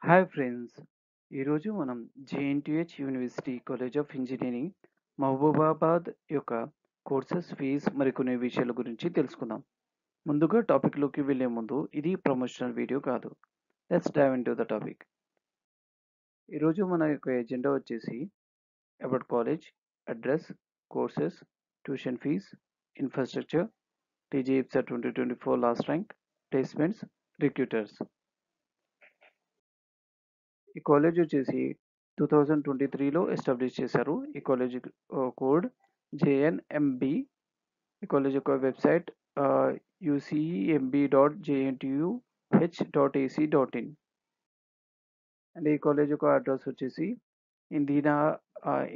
Hi friends! ఈరోజు మనం JNTH university college of engineering Mahabubabad యొక్క కోర్సెస్ ఫీజ్ మరికొన్ని విషయాల గురించి తెలుసుకుందాం. ముందుగా టాపిక్‌లోకి వెళ్ళే ముందు ఇది ప్రమోషనల్ వీడియో కాదు. Let's dive into the topic. ఈరోజు మన యొక్క ఎజెండా వచ్చేసి about college, address, courses, tuition fees, infrastructure, TG ఇప్సా 2024 లాస్ట్ ర్యాంక్, ప్లేస్మెంట్స్, రిక్రూటర్స్. ఈ కాలేజ్ వచ్చేసి 2023లో ఎస్టాబ్లిష్ చేశారు. ఈ కాలేజ్ కోడ్ జేఎన్ఎంబి. ఈ కాలేజ్ యొక్క వెబ్సైట్ ucemb.jntuh.ac.in. అండ్ ఈ కాలేజ్ యొక్క అడ్రస్ వచ్చేసి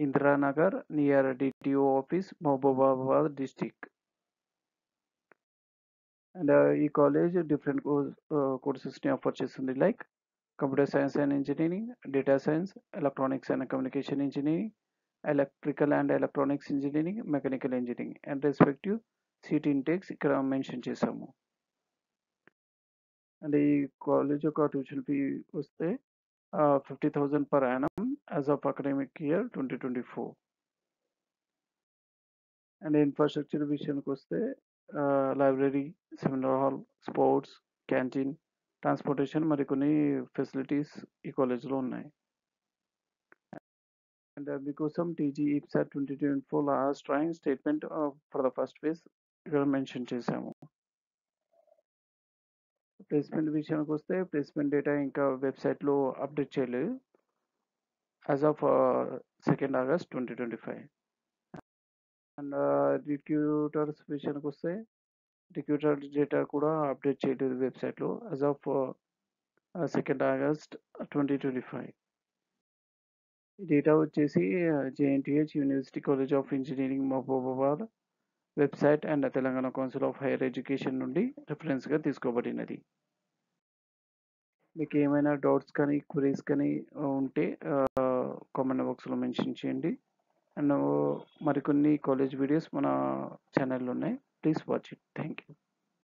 Indiranagar near DTO office, Mahabubabad district. And ఈ కాలేజ్ డిఫరెంట్ కోర్సెస్ని ఆఫర్ చేస్తుంది, like computer science and engineering, data science, electronics and communication engineering, electrical and electronics engineering, mechanical engineering and respective seat intakes ఇక్కడ mention చేశాము. And ఈ college యొక్క tuition fee వస్తే 50,000 per annum as of academic year 2024. And infrastructure విషయానికి వస్తే library, seminar hall, sports, canteen, transportation మరికొన్ని facilities ఈ కాలేజ్లో ఉన్నాయి. అండ్ మీకోసం టీజీ ఇప్సా 2024 last rank statement for the first phase ఇక్కడ మెన్షన్ చేశాము. ప్లేస్మెంట్ విషయానికి వస్తే ప్లేస్మెంట్ డేటా ఇంకా వెబ్సైట్లో అప్డేట్ చేయలేదు as of 2nd August 2025. And recruiters విషయానికి వస్తే రిక్రూటర్ డేటా కూడా అప్డేట్ చేయలేదు వెబ్సైట్లో యాజ్ ఆఫ్ 2nd August 2025. ఈ డేటా వచ్చేసి JNTH university college of engineering Mahabubabad website and Telangana council of higher education నుండి రిఫరెన్స్గా తీసుకోబడినది. మీకు ఏమైనా డౌట్స్ కానీ క్వరీస్ కానీ ఉంటే కామెంట్ బాక్స్లో మెన్షన్ చేయండి. అండ్ మరికొన్ని కాలేజ్ వీడియోస్ మన ఛానల్లో ఉన్నాయి. Please watch it. Thank you.